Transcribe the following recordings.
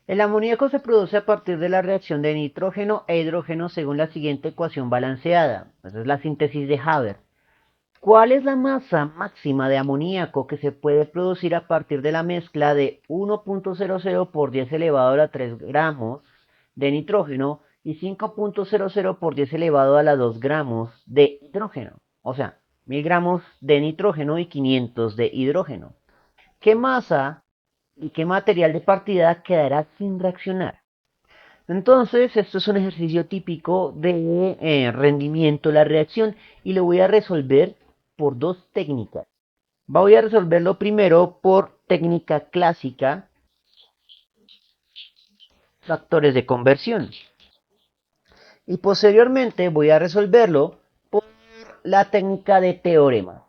El amoníaco se produce a partir de la reacción de nitrógeno e hidrógeno según la siguiente ecuación balanceada. Esa es la síntesis de Haber. ¿Cuál es la masa máxima de amoníaco que se puede producir a partir de la mezcla de 1.00 por 10 elevado a la 3 gramos de nitrógeno y 5.00 por 10 elevado a la 2 gramos de hidrógeno? O sea, 1000 gramos de nitrógeno y 500 de hidrógeno. ¿Qué masa y qué material de partida quedará sin reaccionar? Entonces, esto es un ejercicio típico de rendimiento de la reacción y lo voy a resolver por dos técnicas. Voy a resolverlo primero por técnica clásica, factores de conversión. Y posteriormente voy a resolverlo por la técnica de teorema.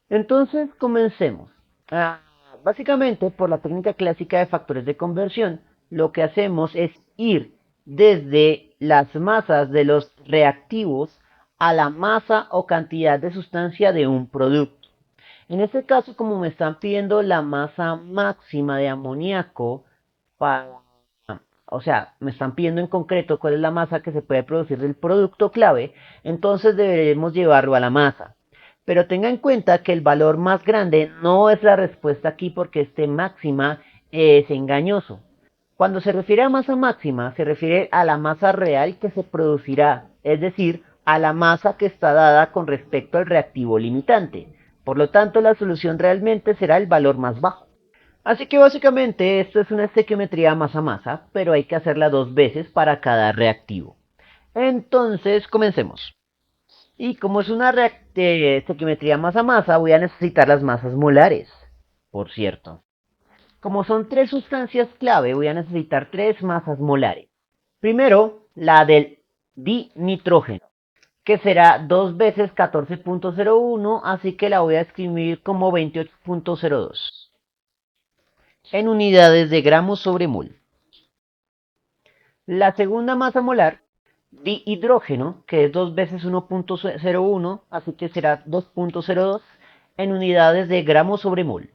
Entonces, comencemos. Ah, Básicamente, por la técnica clásica de factores de conversión, lo que hacemos es ir desde las masas de los reactivos a la masa o cantidad de sustancia de un producto. En este caso, como me están pidiendo la masa máxima de amoníaco, para, o sea, me están pidiendo en concreto cuál es la masa que se puede producir del producto clave, entonces deberemos llevarlo a la masa. Pero tenga en cuenta que el valor más grande no es la respuesta aquí porque este máxima es engañoso. Cuando se refiere a masa máxima, se refiere a la masa real que se producirá, es decir, a la masa que está dada con respecto al reactivo limitante. Por lo tanto, la solución realmente será el valor más bajo. Así que básicamente esto es una estequiometría masa-masa, pero hay que hacerla dos veces para cada reactivo. Entonces, comencemos. Y como es una estequiometría masa-masa, voy a necesitar las masas molares, por cierto. Como son tres sustancias clave, voy a necesitar tres masas molares. Primero, la del dinitrógeno, que será 2 veces 14.01, así que la voy a escribir como 28.02 en unidades de gramos sobre mol. La segunda masa molar, dihidrógeno, que es 2 veces 1.01, así que será 2.02 en unidades de gramos sobre mol.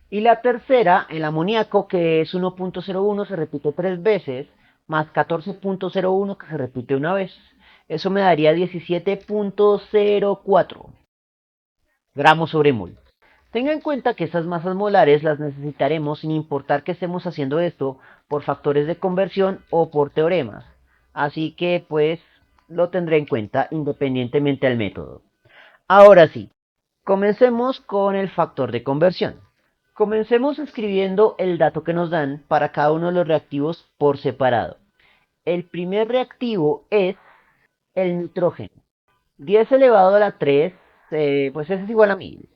Y la tercera, el amoníaco, que es 1.01, se repite 3 veces, más 14.01, que se repite una vez. Eso me daría 17.04 gramos sobre mol. Tenga en cuenta que estas masas molares las necesitaremos sin importar que estemos haciendo esto por factores de conversión o por teoremas. Así que pues lo tendré en cuenta independientemente del método. Ahora sí, comencemos con el factor de conversión. Comencemos escribiendo el dato que nos dan para cada uno de los reactivos por separado. El primer reactivo es el nitrógeno. 10 elevado a la 3, pues eso es igual a 1000.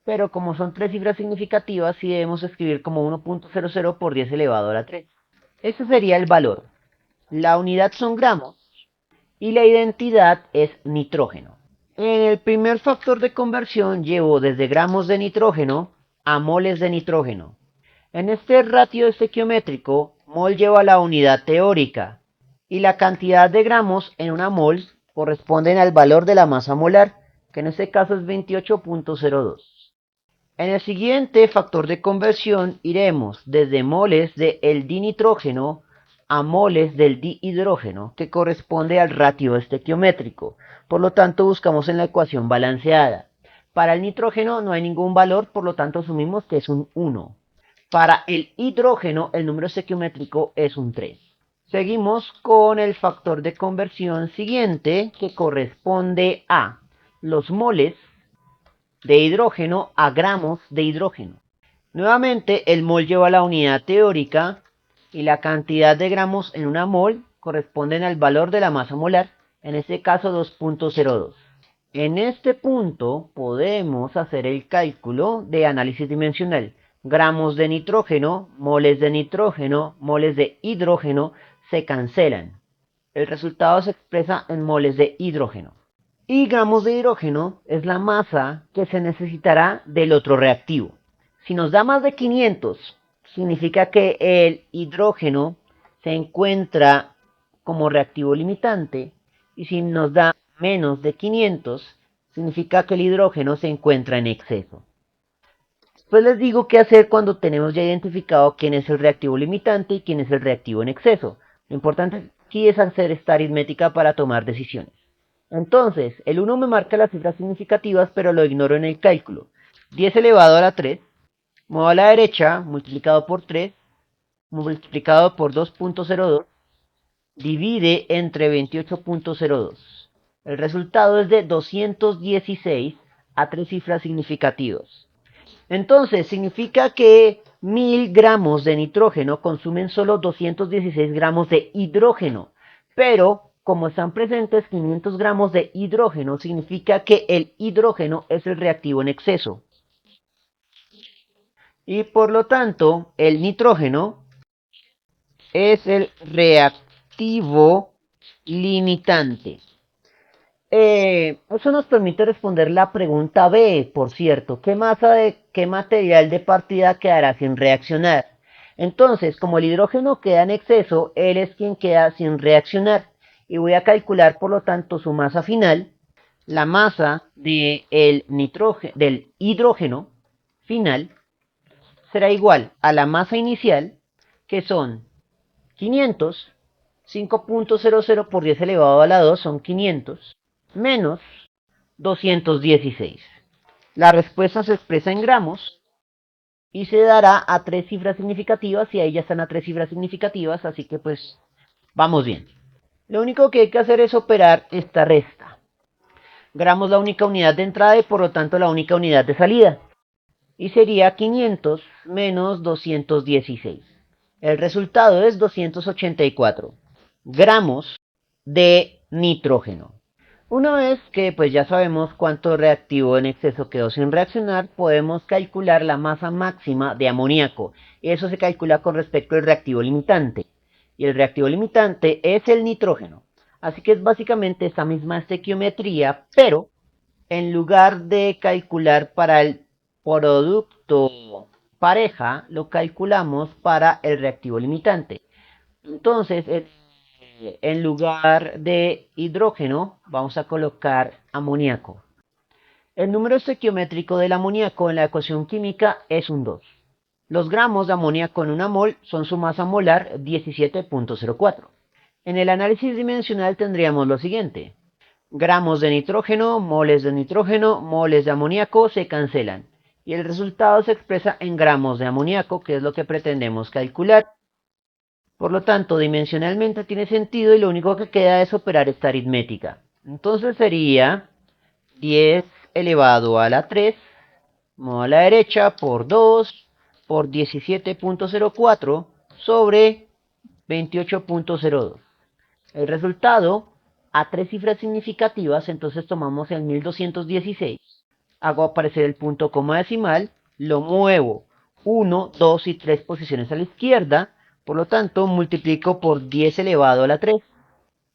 Pero como son tres cifras significativas, sí debemos escribir como 1.00 por 10 elevado a la 3. Ese sería el valor. La unidad son gramos y la identidad es nitrógeno. En el primer factor de conversión llevo desde gramos de nitrógeno a moles de nitrógeno. En este ratio estequiométrico, mol lleva la unidad teórica y la cantidad de gramos en una mol corresponden al valor de la masa molar, que en este caso es 28.02. En el siguiente factor de conversión iremos desde moles del dinitrógeno a moles del dihidrógeno, que corresponde al ratio estequiométrico. Por lo tanto, buscamos en la ecuación balanceada. Para el nitrógeno no hay ningún valor, por lo tanto asumimos que es un 1. Para el hidrógeno el número estequiométrico es un 3. Seguimos con el factor de conversión siguiente, que corresponde a los moles de hidrógeno a gramos de hidrógeno. Nuevamente, el mol lleva la unidad teórica y la cantidad de gramos en una mol corresponden al valor de la masa molar, en este caso 2.02. En este punto podemos hacer el cálculo de análisis dimensional. Gramos de nitrógeno, moles de hidrógeno se cancelan. El resultado se expresa en moles de hidrógeno. Y gramos de hidrógeno es la masa que se necesitará del otro reactivo. Si nos da más de 500, significa que el hidrógeno se encuentra como reactivo limitante. Y si nos da menos de 500, significa que el hidrógeno se encuentra en exceso. Después les digo qué hacer cuando tenemos ya identificado quién es el reactivo limitante y quién es el reactivo en exceso. Lo importante aquí es hacer esta aritmética para tomar decisiones. Entonces, el 1 me marca las cifras significativas, pero lo ignoro en el cálculo. 10 elevado a la 3, muevo a la derecha, multiplicado por 3, multiplicado por 2.02, divide entre 28.02. El resultado es de 216 a tres cifras significativas. Entonces, significa que 1000 gramos de nitrógeno consumen solo 216 gramos de hidrógeno. Pero, como están presentes 500 gramos de hidrógeno, significa que el hidrógeno es el reactivo en exceso. Y por lo tanto, el nitrógeno es el reactivo limitante. Eso nos permite responder la pregunta B, por cierto. ¿Qué material de partida quedará sin reaccionar? Entonces, como el hidrógeno queda en exceso, él es quien queda sin reaccionar. Y voy a calcular, por lo tanto, su masa final. La masa del hidrógeno final será igual a la masa inicial, que son 500. 5.00 por 10 elevado a la 2 son 500, menos 216. La respuesta se expresa en gramos y se dará a tres cifras significativas, y ahí ya están a tres cifras significativas, así que pues vamos bien. Lo único que hay que hacer es operar esta resta. Gramos la única unidad de entrada y por lo tanto la única unidad de salida. Y sería 500 menos 216. El resultado es 284 gramos de nitrógeno. Una vez que pues ya sabemos cuánto reactivo en exceso quedó sin reaccionar, podemos calcular la masa máxima de amoníaco. Eso se calcula con respecto al reactivo limitante. Y el reactivo limitante es el nitrógeno. Así que es básicamente esta misma estequiometría, pero en lugar de calcular para el producto pareja, lo calculamos para el reactivo limitante. Entonces, en lugar de hidrógeno, vamos a colocar amoníaco. El número estequiométrico del amoníaco en la ecuación química es un 2. Los gramos de amoníaco en una mol son su masa molar 17.04. En el análisis dimensional tendríamos lo siguiente. Gramos de nitrógeno, moles de amoníaco se cancelan. Y el resultado se expresa en gramos de amoníaco, que es lo que pretendemos calcular. Por lo tanto, dimensionalmente tiene sentido y lo único que queda es operar esta aritmética. Entonces sería 10 elevado a la 3, a la derecha, por 2, por 17.04 sobre 28.02. El resultado, a tres cifras significativas, entonces tomamos el 1216, hago aparecer el punto coma decimal, lo muevo 1, 2 y 3 posiciones a la izquierda, por lo tanto multiplico por 10 elevado a la 3.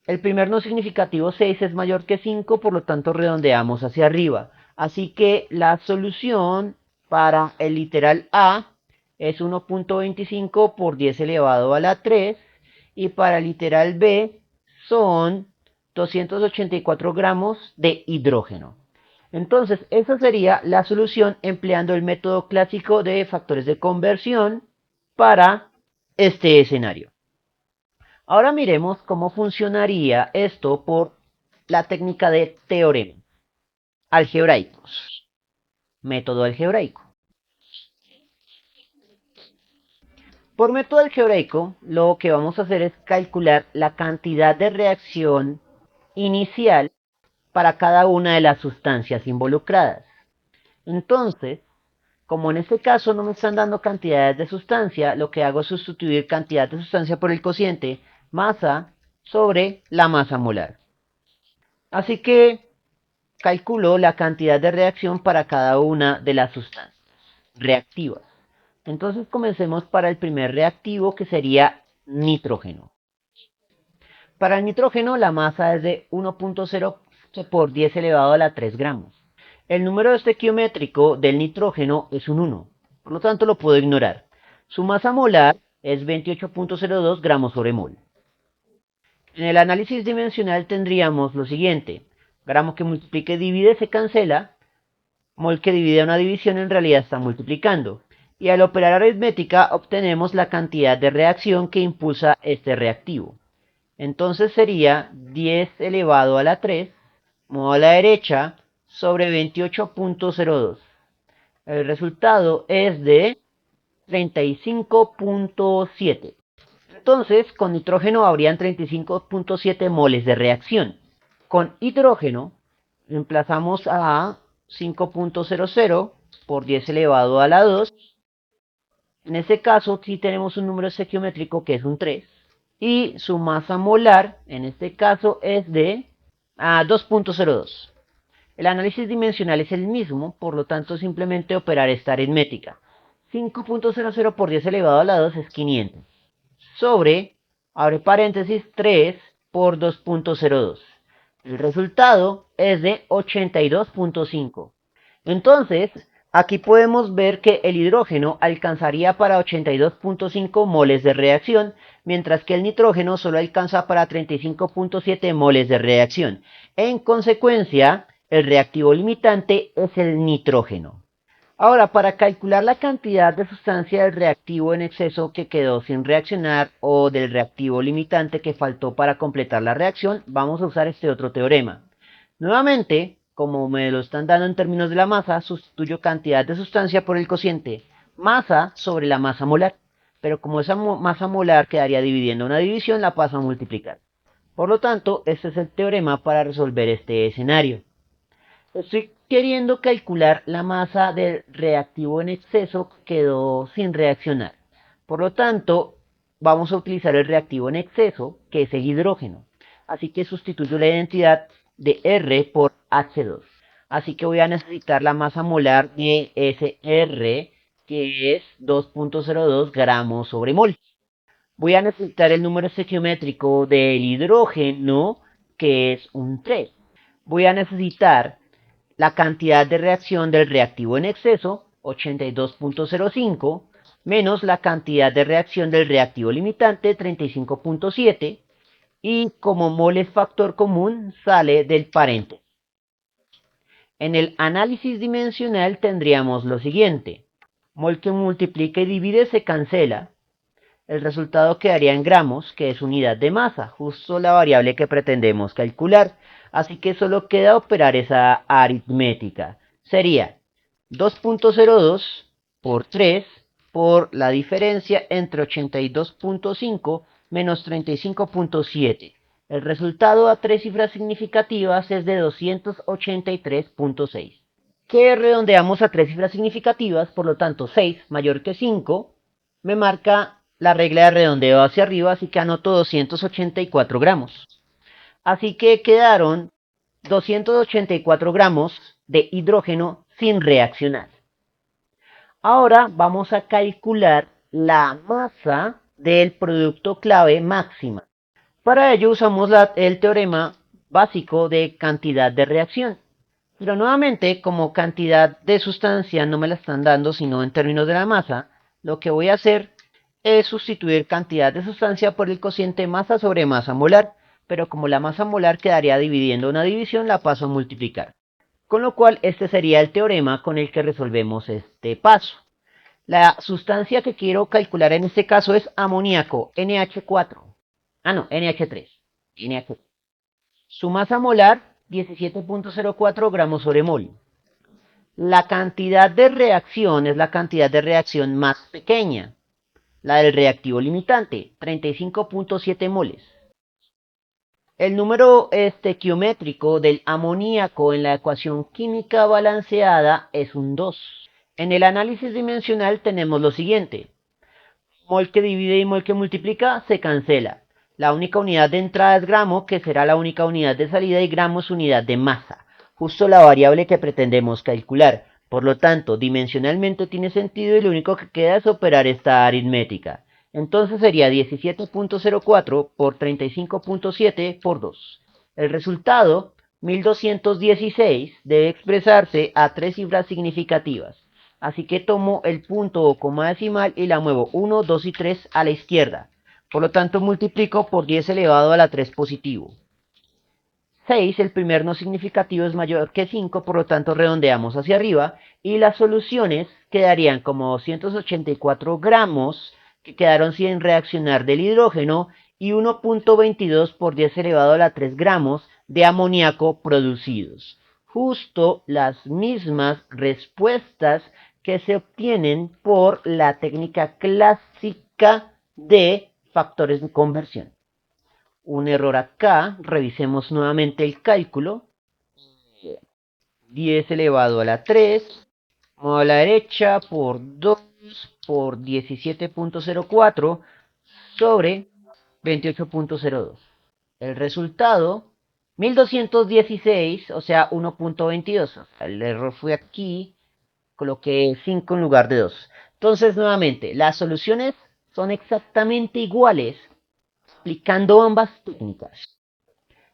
El primer no significativo 6 es mayor que 5, por lo tanto redondeamos hacia arriba. Así que la solución para el literal A es 1.25 por 10 elevado a la 3, y para el literal B son 284 gramos de hidrógeno. Entonces, esa sería la solución empleando el método clásico de factores de conversión para este escenario. Ahora miremos cómo funcionaría esto por la técnica de teoremas algebraicos. Método algebraico. Por método algebraico, lo que vamos a hacer es calcular la cantidad de reacción inicial para cada una de las sustancias involucradas. Entonces, como en este caso no me están dando cantidades de sustancia, lo que hago es sustituir cantidad de sustancia por el cociente masa sobre la masa molar. Así que calculo la cantidad de reacción para cada una de las sustancias reactivas. Entonces comencemos para el primer reactivo, que sería nitrógeno. Para el nitrógeno la masa es de 1.0 por 10 elevado a la 3 gramos. El número estequiométrico del nitrógeno es un 1, por lo tanto lo puedo ignorar. Su masa molar es 28.02 gramos sobre mol. En el análisis dimensional tendríamos lo siguiente. Gramo que multiplique y divide se cancela. Mol que divide una división en realidad está multiplicando. Y al operar aritmética obtenemos la cantidad de reacción que impulsa este reactivo. Entonces sería 10 elevado a la 3, modo a la derecha, sobre 28.02. El resultado es de 35.7. Entonces, con nitrógeno habrían 35.7 moles de reacción. Con hidrógeno, reemplazamos a 5.00 por 10 elevado a la 2. En este caso, sí tenemos un número estequiométrico que es un 3. Y su masa molar, en este caso, es de 2.02. El análisis dimensional es el mismo, por lo tanto, simplemente operar esta aritmética. 5.00 por 10 elevado a la 2 es 500. Sobre, abre paréntesis, 3 por 2.02. El resultado es de 82.5. Entonces, aquí podemos ver que el hidrógeno alcanzaría para 82.5 moles de reacción, mientras que el nitrógeno solo alcanza para 35.7 moles de reacción. En consecuencia, el reactivo limitante es el nitrógeno. Ahora, para calcular la cantidad de sustancia del reactivo en exceso que quedó sin reaccionar o del reactivo limitante que faltó para completar la reacción, vamos a usar este otro teorema. Nuevamente, como me lo están dando en términos de la masa, sustituyo cantidad de sustancia por el cociente masa sobre la masa molar. Pero como esa masa molar quedaría dividiendo una división, la paso a multiplicar. Por lo tanto, este es el teorema para resolver este escenario. Estoy queriendo calcular la masa del reactivo en exceso que quedó sin reaccionar. Por lo tanto, vamos a utilizar el reactivo en exceso, que es el hidrógeno. Así que sustituyo la identidad de R por H2. Así que voy a necesitar la masa molar de ese R, que es 2.02 gramos sobre mol. Voy a necesitar el número estequiométrico del hidrógeno, que es un 3. Voy a necesitar la cantidad de reacción del reactivo en exceso, 82.05, menos la cantidad de reacción del reactivo limitante, 35.7, y como mol es factor común, sale del paréntesis. En el análisis dimensional tendríamos lo siguiente. Mol que multiplica y divide se cancela. El resultado quedaría en gramos, que es unidad de masa, justo la variable que pretendemos calcular. Así que solo queda operar esa aritmética. Sería 2.02 por 3 por la diferencia entre 82.5 menos 35.7. El resultado a tres cifras significativas es de 283.6. Que redondeamos a tres cifras significativas, por lo tanto 6 mayor que 5 me marca la regla de redondeo hacia arriba, así que anoto 284 gramos. Así que quedaron 284 gramos de hidrógeno sin reaccionar. Ahora vamos a calcular la masa del producto clave máxima. Para ello usamos el teorema básico de cantidad de reacción. Pero nuevamente, como cantidad de sustancia no me la están dando, sino en términos de la masa, lo que voy a hacer es sustituir cantidad de sustancia por el cociente masa sobre masa molar, pero como la masa molar quedaría dividiendo una división, la paso a multiplicar. Con lo cual, este sería el teorema con el que resolvemos este paso. La sustancia que quiero calcular en este caso es amoníaco, NH4. NH3. NH3. Su masa molar, 17.04 gramos sobre mol. La cantidad de reacción es la cantidad de reacción más pequeña, la del reactivo limitante, 35.7 moles. El número estequiométrico del amoníaco en la ecuación química balanceada es un 2. En el análisis dimensional tenemos lo siguiente. Mol que divide y mol que multiplica se cancela. La única unidad de entrada es gramo, que será la única unidad de salida, y gramo es unidad de masa, justo la variable que pretendemos calcular. Por lo tanto, dimensionalmente tiene sentido y lo único que queda es operar esta aritmética. Entonces sería 17.04 por 35.7 por 2. El resultado, 1216, debe expresarse a tres cifras significativas. Así que tomo el punto o coma decimal y la muevo 1, 2 y 3 a la izquierda. Por lo tanto, multiplico por 10 elevado a la 3 positivo. 6, el primer no significativo es mayor que 5, por lo tanto redondeamos hacia arriba, y las soluciones quedarían como 284 gramos, que quedaron sin reaccionar del hidrógeno, y 1.22 por 10 elevado a la 3 gramos de amoníaco producidos. Justo las mismas respuestas que se obtienen por la técnica clásica de factores de conversión. Un error acá, revisemos nuevamente el cálculo. 10 elevado a la 3, a la derecha por 2 por 17.04 sobre 28.02. El resultado, 1216, o sea, 1.22. El error fue aquí, coloqué 5 en lugar de 2. Entonces, nuevamente, las soluciones son exactamente iguales aplicando ambas técnicas.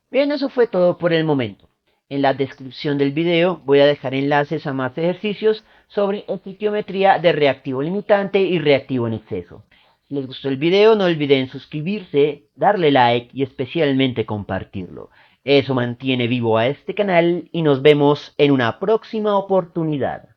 Bien, eso fue todo por el momento. En la descripción del video voy a dejar enlaces a más ejercicios sobre estequiometría de reactivo limitante y reactivo en exceso. Si les gustó el video, no olviden suscribirse, darle like y especialmente compartirlo. Eso mantiene vivo a este canal y nos vemos en una próxima oportunidad.